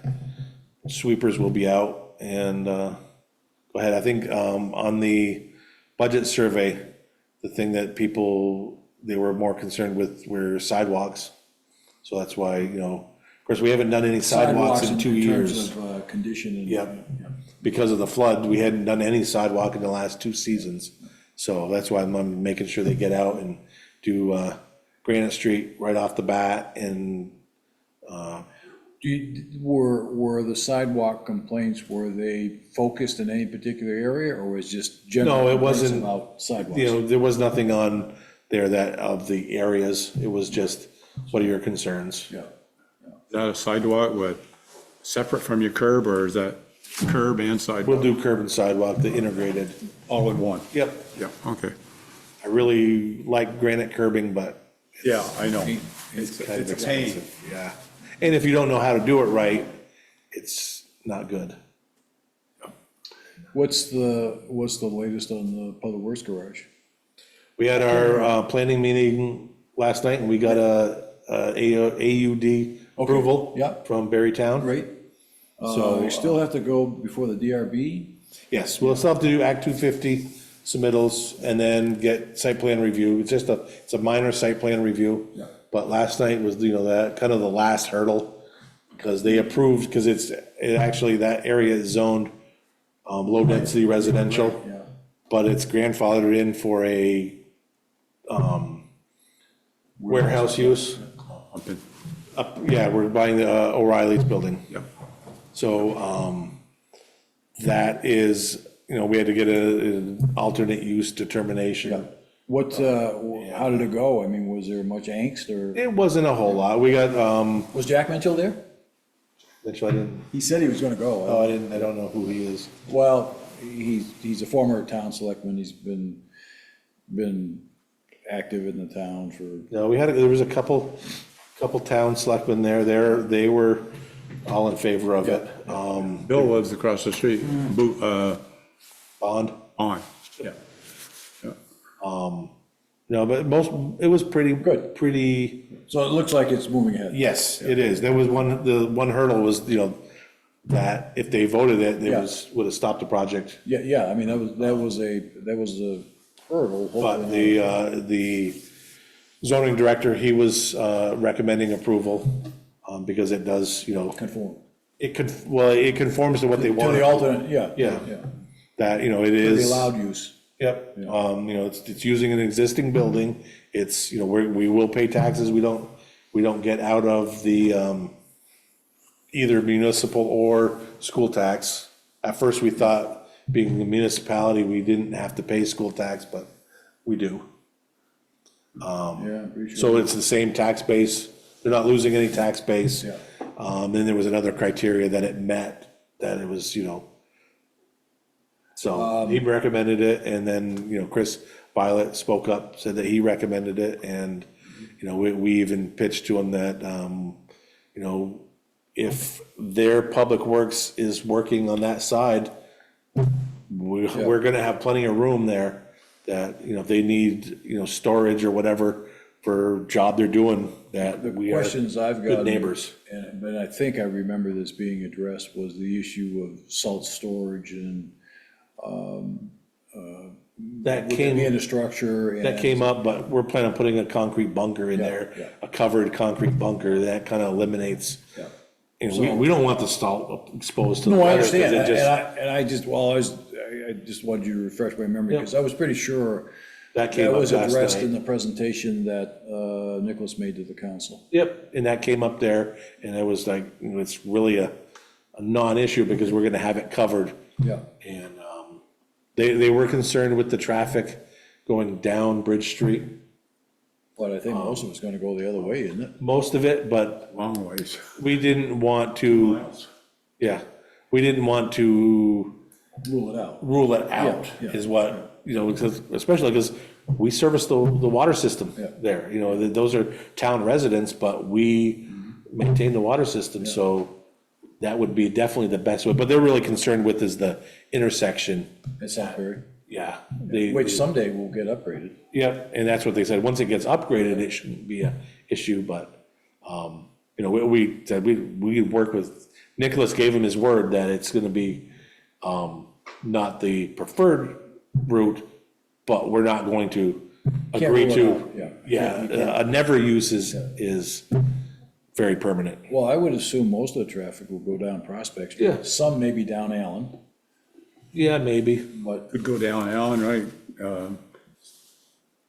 Speaker 3: sweepers will be out, and, go ahead, I think, on the budget survey, the thing that they were more concerned with were sidewalks. So that's why, of course, we haven't done any sidewalks in 2 years.
Speaker 1: In terms of condition and.
Speaker 3: Yeah, because of the flood, we hadn't done any sidewalk in the last 2 seasons. So that's why I'm making sure they get out and do Granite Street right off the bat. And
Speaker 1: Were the sidewalk complaints, were they focused in any particular area, or was just general?
Speaker 3: No, it
Speaker 1: complaints
Speaker 3: wasn't,
Speaker 1: about sidewalks?
Speaker 3: there was nothing on there that of the areas. It was just, what are your concerns?
Speaker 1: Yeah.
Speaker 4: Is that a sidewalk separate from your curb, or is that curb and
Speaker 3: We'll
Speaker 4: sidewalk
Speaker 3: do curb and sidewalk, the integrated.
Speaker 4: all in one?
Speaker 3: Yep.
Speaker 4: Yeah, okay.
Speaker 3: I really like granite curbing, but
Speaker 4: Yeah, I know.
Speaker 3: it's
Speaker 4: It's
Speaker 3: kind of
Speaker 4: a pain.
Speaker 3: expensive. Yeah. And if you don't know how to do it right, it's not good.
Speaker 1: What's the latest on the public works garage?
Speaker 3: We had our planning meeting last night, and we got AUD approval
Speaker 1: yeah.
Speaker 3: from Berrytown.
Speaker 1: Great.
Speaker 3: So,
Speaker 1: You still have to go before the DRB?
Speaker 3: Yes, we'll still have to do Act 250 submittals and then get site plan review. It's a minor site plan review.
Speaker 1: Yeah.
Speaker 3: But last night was, that kind of the last hurdle, because they approved, because actually, that area is zoned low-density residential.
Speaker 1: Yeah.
Speaker 3: But it's grandfathered in for a warehouse use.
Speaker 4: Up in-
Speaker 3: Yeah, we're buying the O'Reilly's building.
Speaker 4: Yep.
Speaker 3: So that is, we had to get an alternate use determination.
Speaker 1: What, how did it go? I mean, was there much angst, or
Speaker 3: It wasn't a whole lot. We got,
Speaker 1: was Jack Mitchell there?
Speaker 3: which I didn't,
Speaker 1: He said he was gonna go.
Speaker 3: I don't know who he is.
Speaker 1: Well, he's a former town selectman, he's been active in the town for,
Speaker 3: No, there was a couple town selectmen there, they were all in favor of it.
Speaker 4: Bill lives across the street,
Speaker 3: Bond,
Speaker 4: on. Yeah.
Speaker 3: no, but it was pretty.
Speaker 1: Good.
Speaker 3: Pretty,
Speaker 1: so it looks like it's moving ahead.
Speaker 3: yes, it is. There was the one hurdle was, that if they voted it,
Speaker 1: Yeah.
Speaker 3: would have stopped the project.
Speaker 1: Yeah, I mean, that was a hurdle.
Speaker 3: But
Speaker 1: hopefully.
Speaker 3: the zoning director, he was recommending approval, because it does,
Speaker 1: Conform.
Speaker 3: it conforms to what they
Speaker 1: To
Speaker 3: want.
Speaker 1: the alternate, yeah.
Speaker 3: Yeah.
Speaker 1: Yeah.
Speaker 3: That, it
Speaker 1: The
Speaker 3: is.
Speaker 1: allowed use.
Speaker 3: Yep, it's using an existing building, it's, we will pay taxes, we don't get out of the, either municipal or school tax. At first, we thought, being a municipality, we didn't have to pay school tax, but we do.
Speaker 1: Yeah, I'm pretty sure.
Speaker 3: So it's the same tax base, they're not losing any tax base.
Speaker 1: Yeah.
Speaker 3: Then there was another criteria that it met, that it was, so he recommended it, and then, Chris Violet spoke up, said that he recommended it, and, we even pitched to him that, if their public works is working on that side, we're gonna have plenty of room there, that, if they need, storage or whatever for job they're doing, that we are
Speaker 1: Questions I've
Speaker 3: good
Speaker 1: got.
Speaker 3: neighbors.
Speaker 1: But I think I remember this being addressed, was the issue of salt storage and
Speaker 3: That
Speaker 1: would it be in
Speaker 3: came,
Speaker 1: the structure?
Speaker 3: that came up, but we're planning on putting a concrete bunker in
Speaker 1: Yeah,
Speaker 3: there,
Speaker 1: yeah.
Speaker 3: a covered concrete bunker, that kind of eliminates.
Speaker 1: Yeah.
Speaker 3: We don't want the salt exposed to the
Speaker 1: No, I
Speaker 3: weather, 'cause
Speaker 1: understand,
Speaker 3: it just,
Speaker 1: I just wanted you to refresh my memory, because I was pretty sure
Speaker 3: that came
Speaker 1: that
Speaker 3: up
Speaker 1: was
Speaker 3: last
Speaker 1: addressed in
Speaker 3: night.
Speaker 1: the presentation that Nicholas made to the council.
Speaker 3: Yep, and that came up there, and it was like, it's really a non-issue, because we're gonna have it covered.
Speaker 1: Yeah.
Speaker 3: And, they were concerned with the traffic going down Bridge Street,
Speaker 1: But I think most of it's gonna go the other way, isn't it?
Speaker 3: most of it, but
Speaker 4: Long ways.
Speaker 3: we didn't want to, yeah, we didn't want to
Speaker 1: Rule it out.
Speaker 3: rule it out,
Speaker 1: Yeah, yeah.
Speaker 3: is what, because, especially because we service the water system
Speaker 1: Yeah.
Speaker 3: there, those are town residents, but we maintain the water system, so that would be definitely the best way. But they're really concerned with is the intersection.
Speaker 1: It's not very,
Speaker 3: Yeah.
Speaker 1: which someday will get upgraded.
Speaker 3: Yeah, and that's what they said. Once it gets upgraded, it shouldn't be an issue, but, you know, we said we work with, Nicholas gave him his word that it's gonna be, not the preferred route, but we're not going to agree
Speaker 1: rule it
Speaker 3: to.
Speaker 1: out, yeah.
Speaker 3: Yeah, a never use is very permanent.
Speaker 1: Well, I would assume most of the traffic will go down Prospect Street.
Speaker 3: Yeah.
Speaker 1: Some maybe down Allen,
Speaker 3: Yeah, maybe.
Speaker 1: but
Speaker 4: Could go down Allen, right?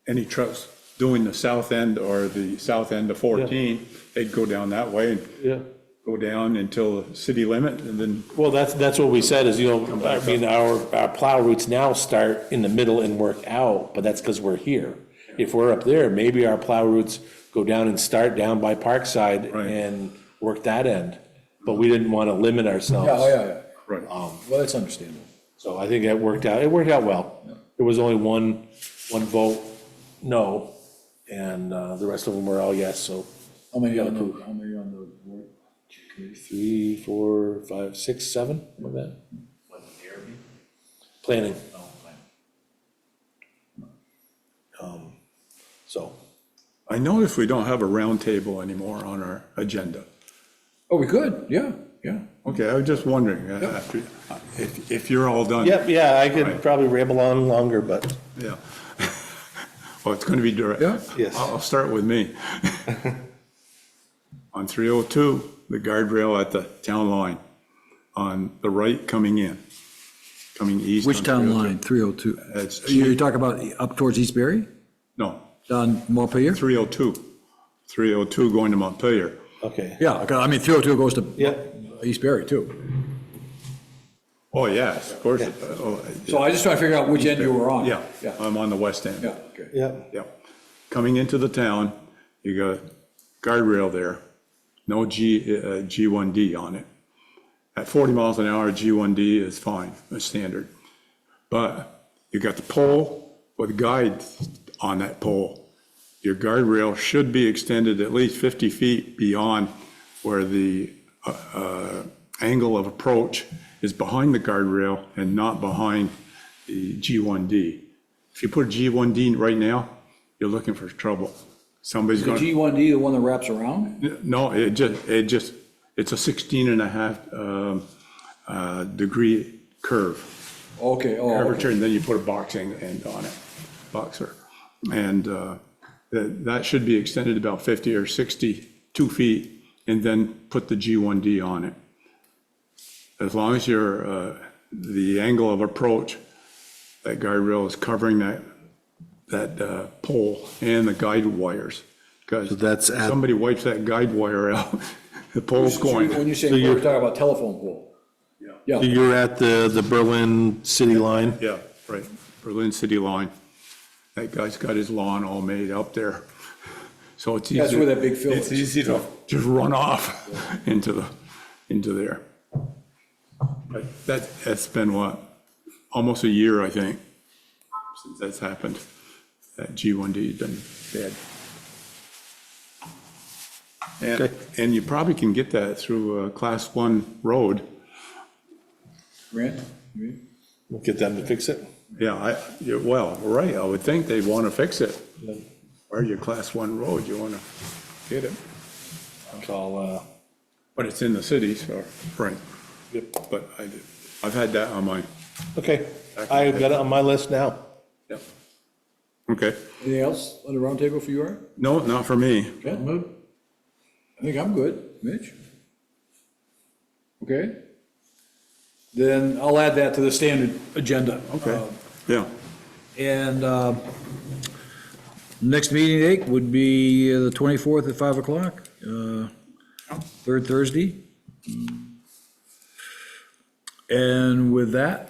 Speaker 4: Any trucks doing the south end or the south end of 14, they'd go down that way and
Speaker 3: Yeah.
Speaker 4: go down until the city limit and then,
Speaker 3: Well, that's what we said is, you know, I mean, our plow routes now start in the middle and work out, but that's because we're here. If we're up there, maybe our plow routes go down and start down by Parkside
Speaker 4: Right.
Speaker 3: and work that end. But we didn't want to limit ourselves.
Speaker 1: yeah, oh, yeah.
Speaker 4: right.
Speaker 1: Well, that's understandable.
Speaker 3: So I think it worked out well. There was only one vote no, and the rest of them were all yes, so
Speaker 1: How many on the board committee?
Speaker 3: 3, 4, 5, 6, 7, like that. Planning. So,
Speaker 4: I notice we don't have a round table anymore on our agenda.
Speaker 1: Oh, we could, yeah, yeah.
Speaker 4: Okay, I was just wondering, if you're all done.
Speaker 3: yep, yeah, I could
Speaker 4: Right.
Speaker 3: probably ramble on longer, but
Speaker 4: Yeah. Well, it's going to be direct.
Speaker 1: Yeah.
Speaker 3: Yes.
Speaker 4: I'll start with me. On 302, the guardrail at the town line, on the right coming in, coming east.
Speaker 1: Which
Speaker 4: on
Speaker 1: town
Speaker 4: 302.
Speaker 1: line, 302?
Speaker 4: It's-
Speaker 1: You're talking about up towards East Barre,
Speaker 4: No,
Speaker 1: down Montpelier?
Speaker 4: 302. 302 going to Montpelier.
Speaker 3: okay.
Speaker 1: Yeah, okay, I mean, 302 goes to
Speaker 3: Yep.
Speaker 1: East Barre too.
Speaker 4: Oh, yes, of course.
Speaker 1: So I just trying to figure out which end you were on.
Speaker 4: Yeah,
Speaker 1: Yeah,
Speaker 4: I'm on the west end.
Speaker 1: yeah, okay.
Speaker 3: Yep.
Speaker 4: Yeah. Coming into the town, you got guardrail there, no G1D on it. At 40 miles an hour, G1D is fine, it's standard. But you got the pole with guides on that pole. Your guardrail should be extended at least 50 feet beyond where the angle of approach is behind the guardrail and not behind the G1D. If you put a G1D right now, you're looking for trouble. Somebody's
Speaker 1: The
Speaker 4: going to,
Speaker 1: G1D, the one that wraps around?
Speaker 4: no, it's a 16 and a half degree curve.
Speaker 1: Okay, oh, okay.
Speaker 4: Curvature, and then you put a boxing end on it, boxer. And that should be extended about 50 or 62 feet, and then put the G1D on it. As long as the angle of approach, that guardrail is covering that pole and the guide wires. Because
Speaker 3: that's at-
Speaker 4: somebody wipes that guide wire out, the pole's going.
Speaker 1: When you say, we're talking about telephone pole? Yeah.
Speaker 3: So you're at the Berlin city line?
Speaker 4: Yeah, right, Berlin City line. That guy's got his lawn all made up there. So it's easy.
Speaker 1: That's where that big fill
Speaker 4: It's
Speaker 1: is.
Speaker 4: easy to just run off into there. But that's been what, almost a year, I think, since that's happened. That G1D's been dead. And you probably can get that through a Class 1 road.
Speaker 1: Grant? you mean?
Speaker 3: We'll get them to fix it?
Speaker 4: Yeah, well, right, I would think they'd want to fix it. Or your Class 1 road, you want to get it.
Speaker 3: Call,
Speaker 4: But it's in the city, so, right.
Speaker 3: Yep.
Speaker 4: But I've had that on my,
Speaker 3: okay, I've got it on my list now.
Speaker 4: yeah. Okay,
Speaker 1: Anything else on the roundtable for you, Art?
Speaker 4: no, not for me.
Speaker 1: Okay. I think I'm good. Mitch? Okay. Then I'll add that to the standard agenda.
Speaker 4: Okay, yeah.
Speaker 1: And next meeting date would be the 24th at 5 o'clock, third Thursday. And with that,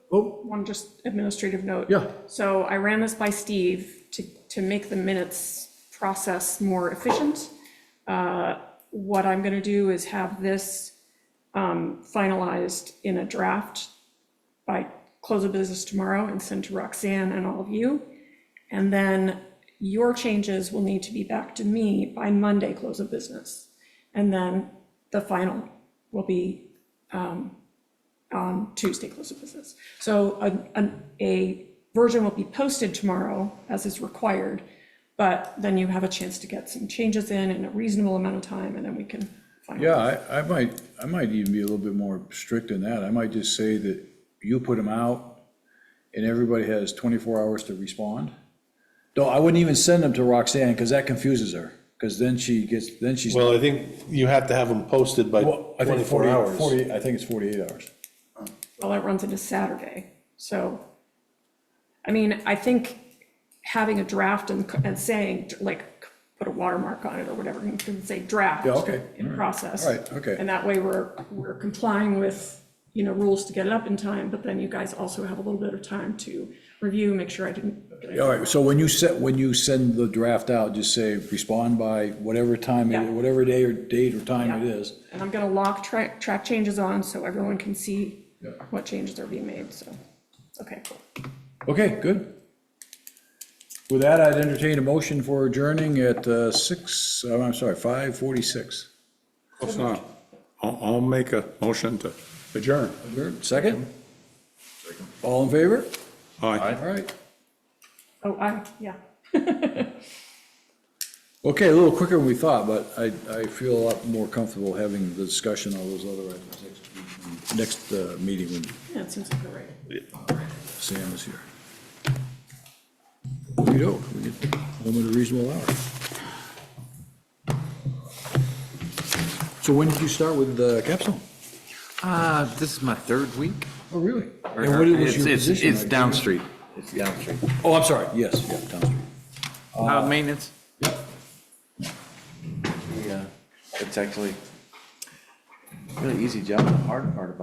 Speaker 2: One just administrative note.
Speaker 1: Yeah.
Speaker 2: So I ran this by Steve to make the minutes process more efficient. What I'm gonna do is have this finalized in a draft by close of business tomorrow and send to Roxanne and all of you. And then your changes will need to be back to me by Monday, close of business. And then the final will be on Tuesday, close of business. So a version will be posted tomorrow, as is required, but then you have a chance to get some changes in a reasonable amount of time, and then we can finalize.
Speaker 1: Yeah, I might even be a little bit more strict in that. I might just say that you put them out and everybody has 24 hours to respond. Though I wouldn't even send them to Roxanne, because that confuses her, because then she's.
Speaker 3: Well, I think you have to have them posted by
Speaker 1: Well, I think
Speaker 3: 24 hours.
Speaker 1: 40, I think it's 48 hours.
Speaker 2: Well, that runs into Saturday, so, I mean, I think having a draft and saying, like, put a watermark on it or whatever, you can say draft.
Speaker 1: Yeah, okay.
Speaker 2: In process.
Speaker 1: All right, okay.
Speaker 2: And that way we're complying with, rules to get it up in time, but then you guys also have a little bit of time to review, make sure I didn't.
Speaker 1: All right, so when you send the draft out, just say, respond by whatever time,
Speaker 2: Yeah.
Speaker 1: whatever day or date or time it
Speaker 2: Yeah.
Speaker 1: is.
Speaker 2: And I'm gonna lock track changes on so everyone can see
Speaker 1: Yeah.
Speaker 2: what changes are being made, so, okay, cool.
Speaker 1: Okay, good. With that, I'd entertain a motion for adjourning at 5:46.
Speaker 4: Close enough. I'll make a motion to adjourn.
Speaker 1: Second? All in favor?
Speaker 4: Aye.
Speaker 1: All right.
Speaker 2: Oh, yeah.
Speaker 1: Okay, a little quicker than we thought, but I feel a lot more comfortable having the discussion on those other items next meeting when
Speaker 2: Yeah, it seems like we're right.
Speaker 1: Sam is here. We get home at a reasonable hour. So when did you start with capsule?
Speaker 5: This is my third week.
Speaker 1: Oh, really? And what was your position?
Speaker 5: It's down street. It's down street.
Speaker 1: Oh, I'm sorry, yes, yeah, down street.
Speaker 5: Maintenance.
Speaker 1: Yep.
Speaker 5: Yeah, it's actually a really easy job. The hard part about